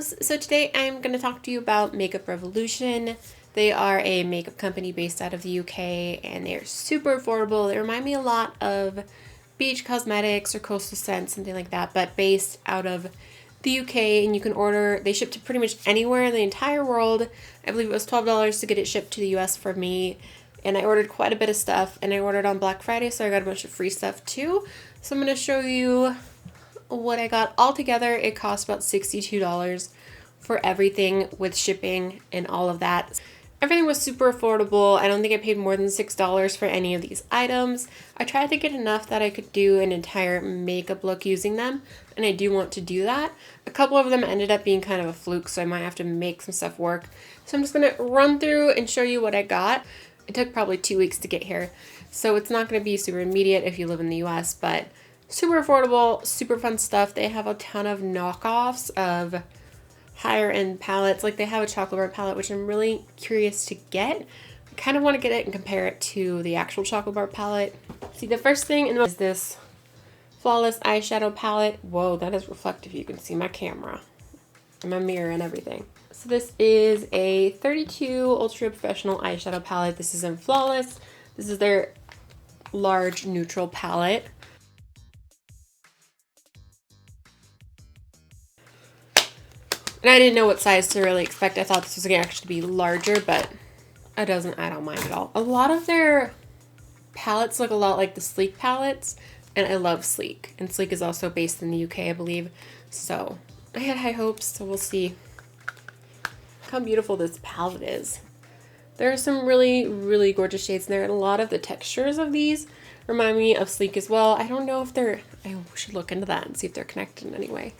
loves! So today I'm going to talk to you about Makeup Revolution. They are a makeup company based out of the UK and they're super affordable. They remind me a lot of Beach Cosmetics or Coastal Scent, something like that, but based out of the UK, and you can order, they ship to pretty much anywhere in the entire world. I believe it was $12 to get it shipped to the US for me, and I ordered quite a bit of stuff, and I ordered on Black Friday, so I got a bunch of free stuff too. So I'm going to show you what I got all together. It cost about $62 for everything with shipping and all of that. Everything was super affordable. I don't think I paid more than $6 for any of these items. I tried to get enough that I could do an entire makeup look using them, and I do want to do that. A couple of them ended up being kind of a fluke, so I might have to make some stuff work. So I'm just going to run through and show you what I got. It took probably 2 weeks to get here, so it's not going to be super immediate if you live in the US, but super affordable, super fun stuff. They have a ton of knockoffs of higher end palettes. Like they have a chocolate bar palette, which I'm really curious to get. I kind of want to get it and compare it to the actual chocolate bar palette. See, the first thing is this Flawless eyeshadow palette. Whoa, that is reflective. You can see my camera and my mirror and everything. So this is a 32 Ultra Professional eyeshadow palette. This is in Flawless. This is their large neutral palette. And I didn't know what size to really expect. I thought this was going to actually be larger, but I don't mind at all. A lot of their palettes look a lot like the Sleek palettes, and I love Sleek. And Sleek is also based in the UK, I believe. So I had high hopes, so we'll see how beautiful this palette is. There are some really, really gorgeous shades in there, and a lot of the textures of these remind me of Sleek as well. I don't know if they're, I should look into that and see if they're connected in any way.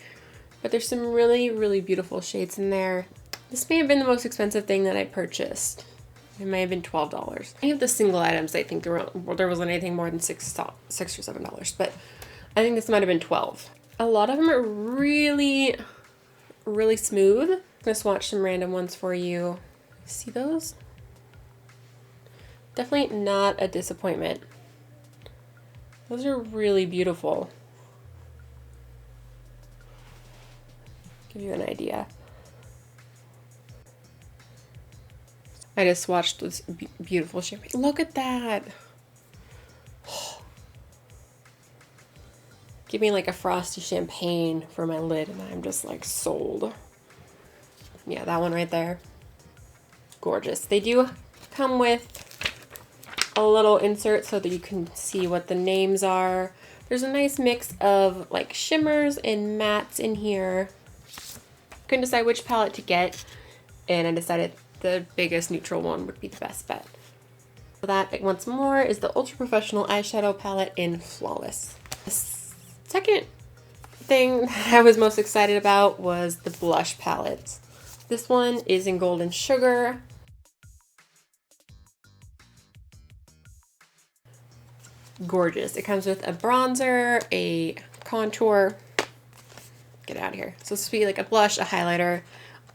But there's some really, really beautiful shades in there. This may have been the most expensive thing that I purchased. It may have been $12. Any of the single items, I think there wasn't anything more than $6 or $7, but I think this might have been $12. A lot of them are really, really smooth. I'm gonna swatch some random ones for you. See those? Definitely not a disappointment. Those are really beautiful. Give you an idea. I just swatched this beautiful champagne. Look at that. Give me like a frosty champagne for my lid and I'm just like sold. Yeah, that one right there. Gorgeous. They do come with a little insert so that you can see what the names are. There's a nice mix of like shimmers and mattes in here. Couldn't decide which palette to get, and I decided the biggest neutral one would be the best bet. So that, once more, is the Ultra Professional eyeshadow palette in Flawless. The second thing that I was most excited about was the blush palettes. This one is in Golden Sugar. Gorgeous. It comes with a bronzer, a contour. Get out of here. So this would be like a blush, a highlighter,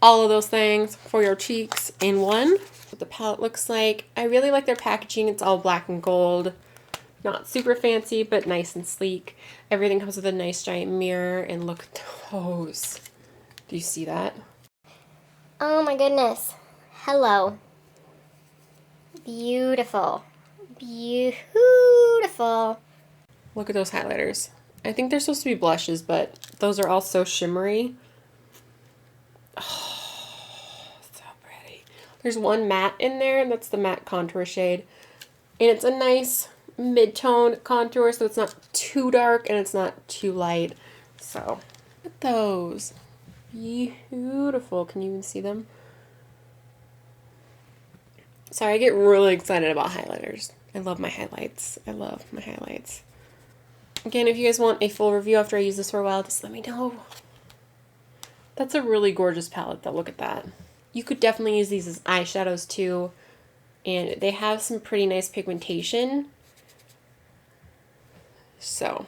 all of those things for your cheeks in one. What the palette looks like. I really like their packaging. It's all black and gold. Not super fancy, but nice and sleek. Everything comes with a nice giant mirror, and look at those. Do you see that? Oh my goodness. Hello. Beautiful. Beautiful. Look at those highlighters. I think they're supposed to be blushes, but those are all so shimmery. Oh, so pretty. There's one matte in there, and that's the matte contour shade. And it's a nice mid-tone contour, so it's not too dark and it's not too light. So, look at those. Beautiful. Can you even see them? Sorry, I get really excited about highlighters. I love my highlights. I love my highlights. Again, if you guys want a full review after I use this for a while, just let me know. That's a really gorgeous palette though, look at that. You could definitely use these as eyeshadows too, and they have some pretty nice pigmentation. So,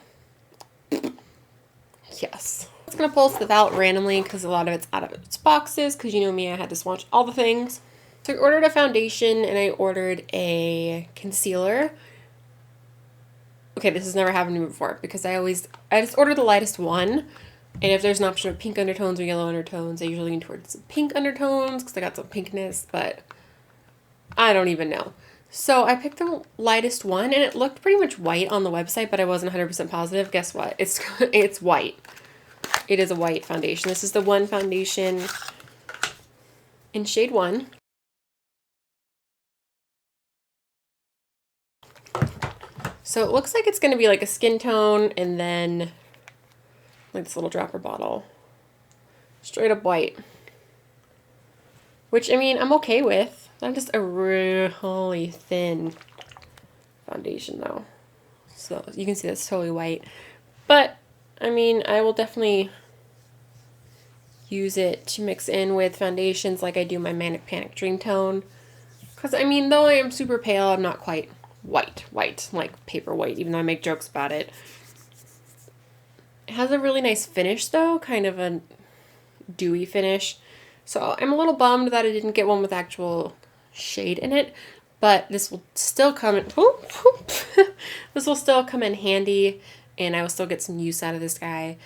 yes. I'm just gonna pull stuff out randomly because a lot of it's out of its boxes, because you know me, I had to swatch all the things. So I ordered a foundation and I ordered a concealer. Okay, this has never happened to me before because I just order the lightest one. And if there's an option of pink undertones or yellow undertones, I usually lean towards some pink undertones because I got some pinkness, but I don't even know. So I picked the lightest one, and it looked pretty much white on the website, but I wasn't 100% positive. Guess what? It's white. It is a white foundation. This is the One foundation in shade 1. So it looks like it's going to be like a skin tone and then like this little dropper bottle. Straight up white. Which, I mean, I'm okay with. I'm just a really thin foundation though. So you can see that's totally white. But, I mean, I will definitely use it to mix in with foundations like I do my Manic Panic Dream Tone. Because, I mean, though I am super pale, I'm not quite white, like paper white, even though I make jokes about it. It has a really nice finish though, kind of a dewy finish. So I'm a little bummed that I didn't get one with actual shade in it, but this will still come in, this will still come in handy, and I will still get some use out of this guy.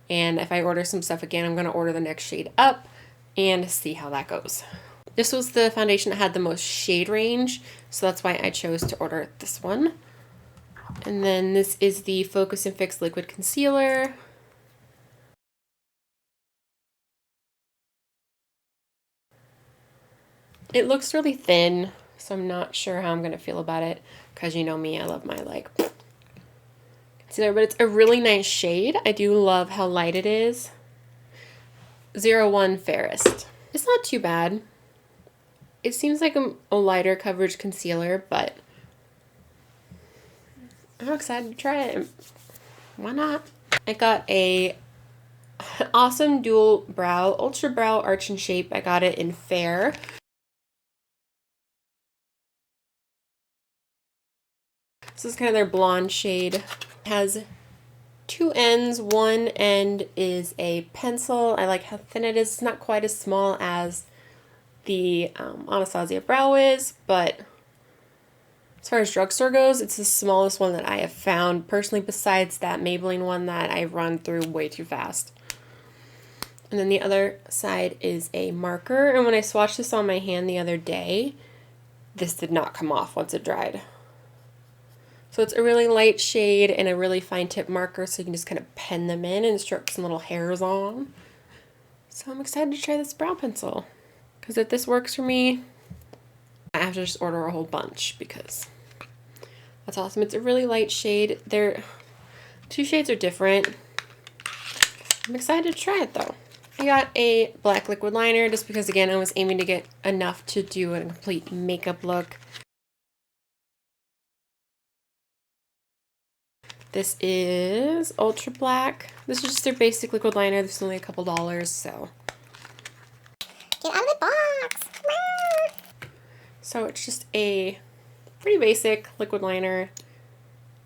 And if I order some stuff again, I'm going to order the next shade up and see how that goes. This was the foundation that had the most shade range, so that's why I chose to order this one. And then this is the Focus and Fix Liquid Concealer. It looks really thin, so I'm not sure how I'm going to feel about it, because you know me, I love my like concealer, but it's a really nice shade. I do love how light it is. 01 Fairest. It's not too bad. It seems like a lighter coverage concealer, but I'm excited to try it. Why not? I got a awesome dual brow, ultra brow arch and shape. I got it in Fair. This is kind of their blonde shade. It has two ends. One end is a pencil. I like how thin it is. It's not quite as small as the Anastasia Brow is, but as far as drugstore goes, it's the smallest one that I have found personally, besides that Maybelline one that I run through way too fast. And then the other side is a marker, and when I swatched this on my hand the other day, this did not come off once it dried. So it's a really light shade and a really fine tip marker, so you can just kind of pen them in and stroke some little hairs on. So I'm excited to try this brow pencil, because if this works for me, I have to just order a whole bunch because that's awesome. It's a really light shade. Two shades are different. I'm excited to try it though. I got a black liquid liner just because, again, I was aiming to get enough to do a complete makeup look. This is Ultra Black. This is just their basic liquid liner. This is only a couple dollars, so. Get out of the box! So it's just a pretty basic liquid liner.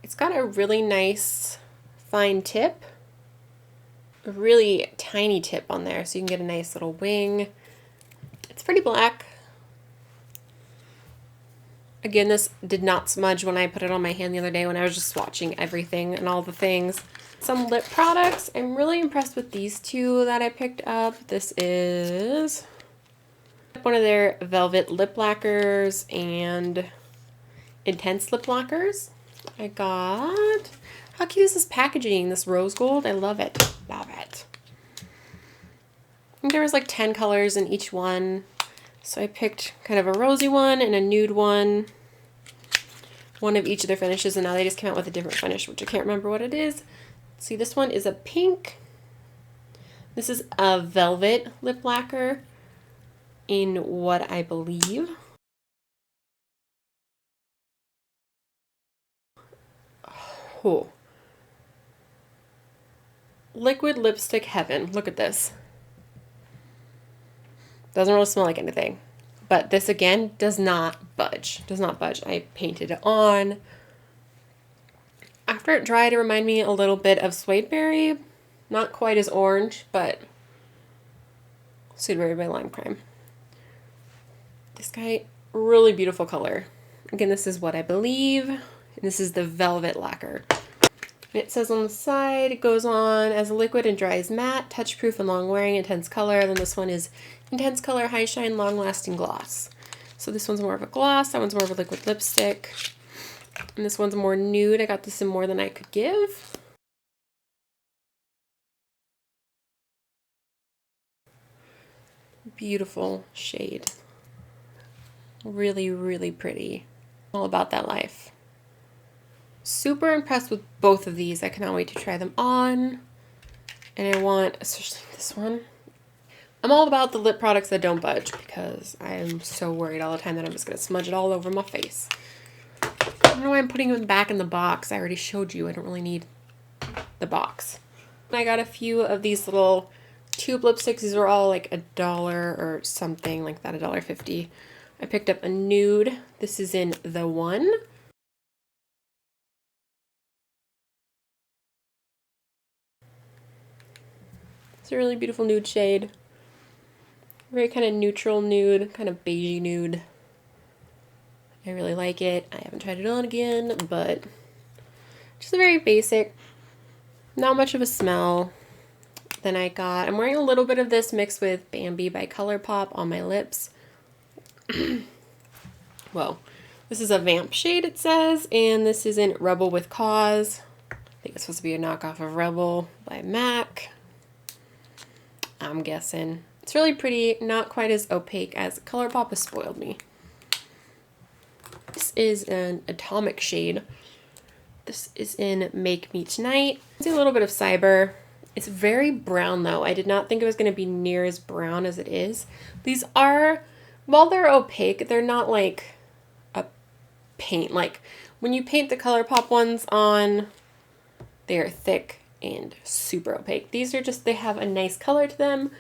It's got a really nice fine tip. A really tiny tip on there, so you can get a nice little wing. It's pretty black. Again, this did not smudge when I put it on my hand the other day when I was just swatching everything and all the things. Some lip products. I'm really impressed with these two that I picked up. This is one of their Velvet Lip Lacquers and Intense Lip Lacquers. I got... How cute is this packaging? This rose gold? I love it. Love it. I think there was like 10 colors in each one. So I picked kind of a rosy one and a nude one. One of each of their finishes, and now they just came out with a different finish, which I can't remember what it is. See, this one is a pink. This is a velvet lip lacquer in what I believe. Oh. Liquid lipstick heaven. Look at this. Doesn't really smell like anything. But this, again, does not budge. Does not budge. I painted it on. After it dried, it reminded me a little bit of Suede Berry. Not quite as orange, but Suede Berry by Lime Crime. This guy, really beautiful color. Again, this is what I believe. And this is the Velvet Lacquer. It says on the side, it goes on as a liquid and dries matte, touch-proof and long-wearing, intense color. And then this one is intense color, high shine, long-lasting gloss. So this one's more of a gloss, that one's more of a liquid lipstick. And this one's more nude. I got this in more than I could give. Beautiful shade. Really, really pretty. All about that life. Super impressed with both of these. I cannot wait to try them on. And I want, especially this one. I'm all about the lip products that don't budge because I am so worried all the time that I'm just going to smudge it all over my face. I don't know why I'm putting them back in the box. I already showed you. I don't really need the box. I got a few of these little tube lipsticks. These were all like $1 or something like that, $1.50. I picked up a nude. This is in The One. It's a really beautiful nude shade. Very kind of neutral nude, kind of beigey nude. I really like it. I haven't tried it on again, but just a very basic, not much of a smell. Then I'm wearing a little bit of this mixed with Bambi by ColourPop on my lips. Whoa. This is a Vamp shade, it says, and this is in Rebel with Cause. I think it's supposed to be a knockoff of Rebel by MAC. I'm guessing. It's really pretty, not quite as opaque as ColourPop has spoiled me. This is an Atomic shade. This is in Make Me Tonight. It's a little bit of Cyber. It's very brown though. I did not think it was going to be near as brown as it is. These are, while they're opaque, they're not like a paint. Like when you paint the ColourPop ones on, they're thick and super opaque. These are just, they have a nice color to them.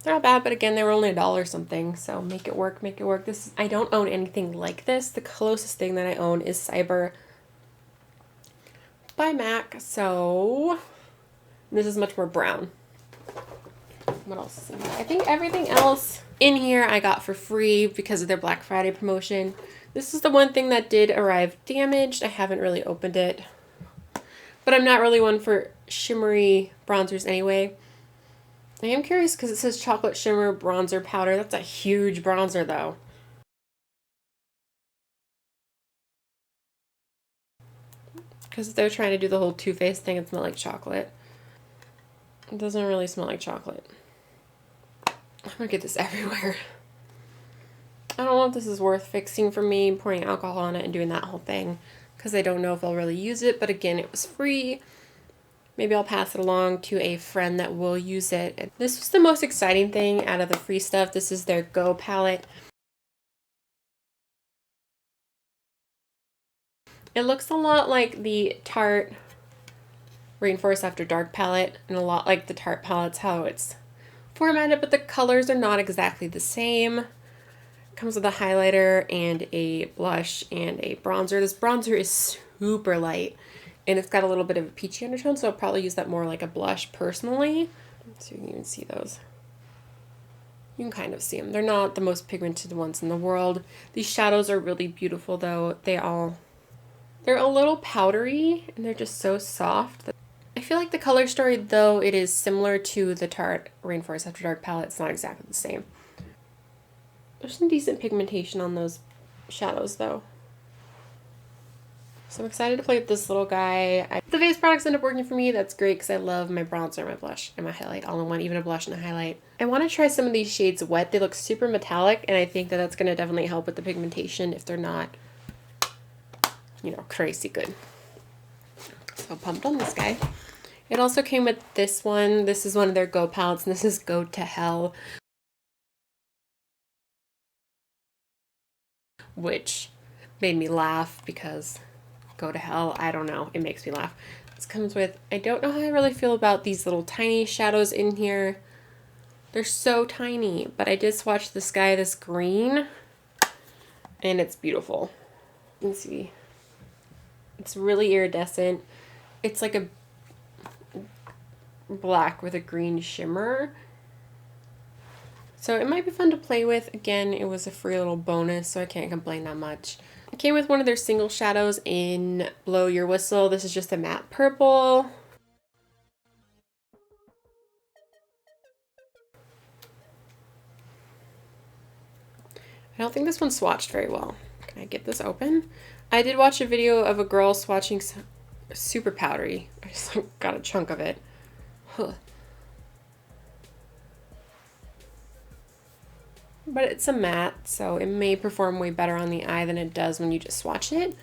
They're not bad, but again, they were only $1 something, so make it work, make it work. I don't own anything like this. The closest thing that I own is Cyber by MAC, so this is much more brown. What else is in here? I think everything else in here I got for free because of their Black Friday promotion. This is the one thing that did arrive damaged. I haven't really opened it, but I'm not really one for shimmery bronzers anyway. I am curious because it says chocolate shimmer bronzer powder. That's a huge bronzer though. Because they're trying to do the whole Too Faced thing and smell like chocolate. It doesn't really smell like chocolate. I'm gonna get this everywhere. I don't know if this is worth fixing for me, pouring alcohol on it and doing that whole thing, because I don't know if I'll really use it, but again, it was free. Maybe I'll pass it along to a friend that will use it. And this was the most exciting thing out of the free stuff. This is their Go palette. It looks a lot like the Tarte Rainforest After Dark palette, and a lot like the Tarte palettes, how it's formatted, but the colors are not exactly the same. It comes with a highlighter and a blush and a bronzer. This bronzer is super light, and it's got a little bit of a peachy undertone, so I'll probably use that more like a blush personally. So you can even see those. You can kind of see them. They're not the most pigmented ones in the world. These shadows are really beautiful though. They're a little powdery, and they're just so soft. I feel like the color story, though it is similar to the Tarte Rainforest After Dark palette, it's not exactly the same. There's some decent pigmentation on those shadows though. So I'm excited to play with this little guy. The face products end up working for me. That's great because I love my bronzer, my blush, and my highlight all in one, even a blush and a highlight. I want to try some of these shades wet. They look super metallic, and I think that that's going to definitely help with the pigmentation if they're not, you know, crazy good. So pumped on this guy. It also came with this one. This is one of their Go palettes, and this is Go to Hell, which made me laugh because Go to Hell, I don't know, it makes me laugh. This comes with, I don't know how I really feel about these little tiny shadows in here. They're so tiny, but I did swatch this guy, this green, and it's beautiful. You can see, it's really iridescent. It's like a black with a green shimmer. So it might be fun to play with. Again, it was a free little bonus, so I can't complain that much. It came with one of their single shadows in Blow Your Whistle. This is just a matte purple. I don't think this one swatched very well. Can I get this open? I did watch a video of a girl swatching super powdery. I just got a chunk of it. Huh. But it's a matte, so it may perform way better on the eye than it does when you just swatch it.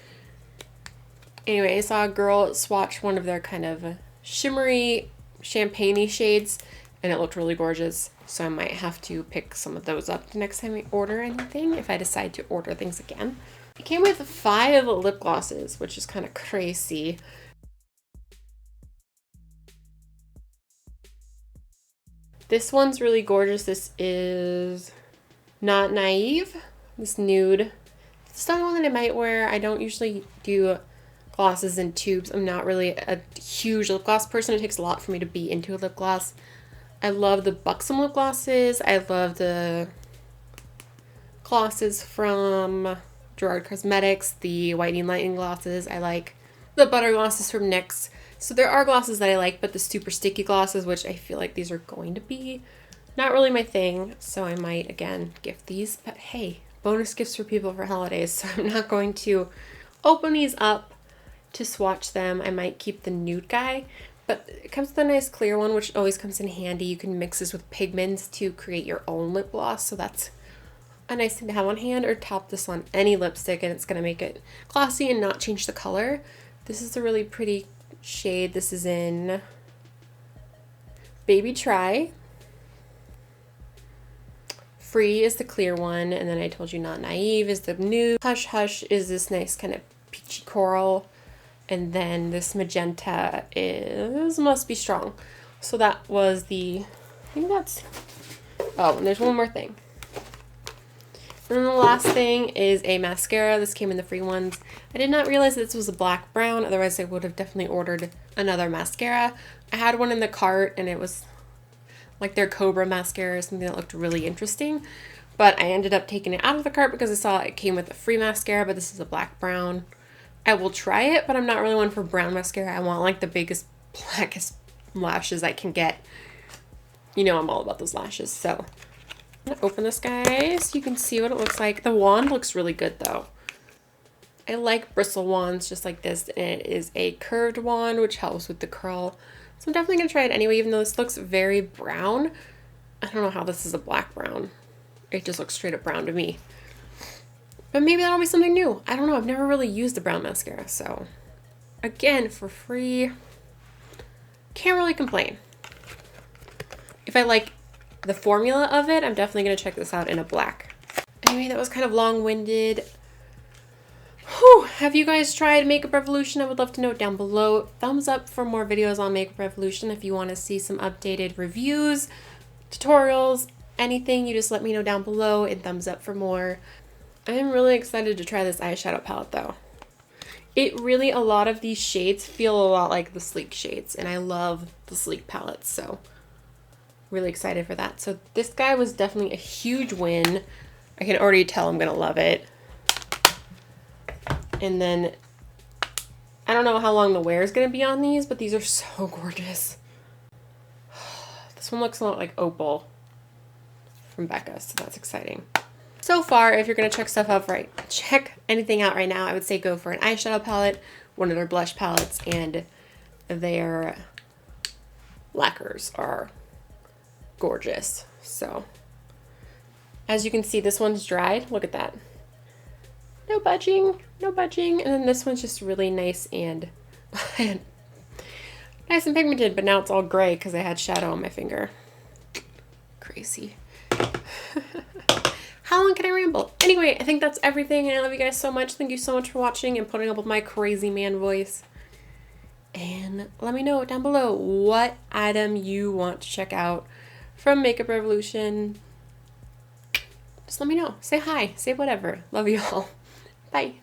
Anyway, I saw a girl swatch one of their kind of shimmery, champagne-y shades, and it looked really gorgeous. So I might have to pick some of those up the next time I order anything, if I decide to order things again. It came with 5 lip glosses, which is kind of crazy. This one's really gorgeous. This is Not Naive, this nude. It's the only one that I might wear. I don't usually do glosses in tubes. I'm not really a huge lip gloss person. It takes a lot for me to be into a lip gloss. I love the Buxom lip glosses. I love the glosses from Gerard Cosmetics, the Whitening Lightning glosses. I like the butter glosses from NYX. So there are glosses that I like, but the super sticky glosses, which I feel like these are going to be, not really my thing. So I might, again, gift these. But hey, bonus gifts for people for holidays. So I'm not going to open these up to swatch them. I might keep the nude guy. But it comes with a nice clear one, which always comes in handy. You can mix this with pigments to create your own lip gloss. So that's a nice thing to have on hand, or top this on any lipstick and it's going to make it glossy and not change the color. This is a really pretty shade. This is in Baby Try. Free is the clear one, and then I told you Not Naive is the nude. Hush Hush is this nice kind of peachy coral. And then this magenta is Must Be Strong. So that was I think that's, oh, and there's one more thing. And then the last thing is a mascara. This came in the free ones. I did not realize this was a black brown, otherwise I would have definitely ordered another mascara. I had one in the cart and it was like their Cobra mascara, something that looked really interesting. But I ended up taking it out of the cart because I saw it came with a free mascara, but this is a black brown. I will try it, but I'm not really one for brown mascara. I want like the biggest, blackest lashes I can get. You know I'm all about those lashes. So I'm gonna open this guy so you can see what it looks like. The wand looks really good though. I like bristle wands just like this, and it is a curved wand which helps with the curl. So I'm definitely gonna try it anyway, even though this looks very brown. I don't know how this is a black brown. It just looks straight up brown to me. But maybe that'll be something new. I don't know. I've never really used the brown mascara. So, again, for free. Can't really complain. If I like the formula of it, I'm definitely going to check this out in a black. Anyway, that was kind of long-winded. Whew. Have you guys tried Makeup Revolution? I would love to know it down below. Thumbs up for more videos on Makeup Revolution. If you want to see some updated reviews, tutorials, anything, you just let me know down below, and thumbs up for more. I am really excited to try this eyeshadow palette though. It really, a lot of these shades feel a lot like the sleek shades, and I love the sleek palettes, so really excited for that. So this guy was definitely a huge win. I can already tell I'm gonna love it. And then I don't know how long the wear is gonna be on these, but these are so gorgeous. This one looks a lot like Opal from Becca, so that's exciting. So far, if you're going to check anything out right now, I would say go for an eyeshadow palette, one of their blush palettes, and their lacquers are gorgeous. So, as you can see, this one's dried. Look at that. No budging, no budging. And then this one's just really nice and nice and pigmented, but now it's all gray because I had shadow on my finger. Crazy. How long can I ramble? Anyway, I think that's everything, and I love you guys so much. Thank you so much for watching and putting up with my crazy man voice. And let me know down below what item you want to check out from Makeup Revolution. Just let me know. Say hi. Say whatever. Love you all. Bye.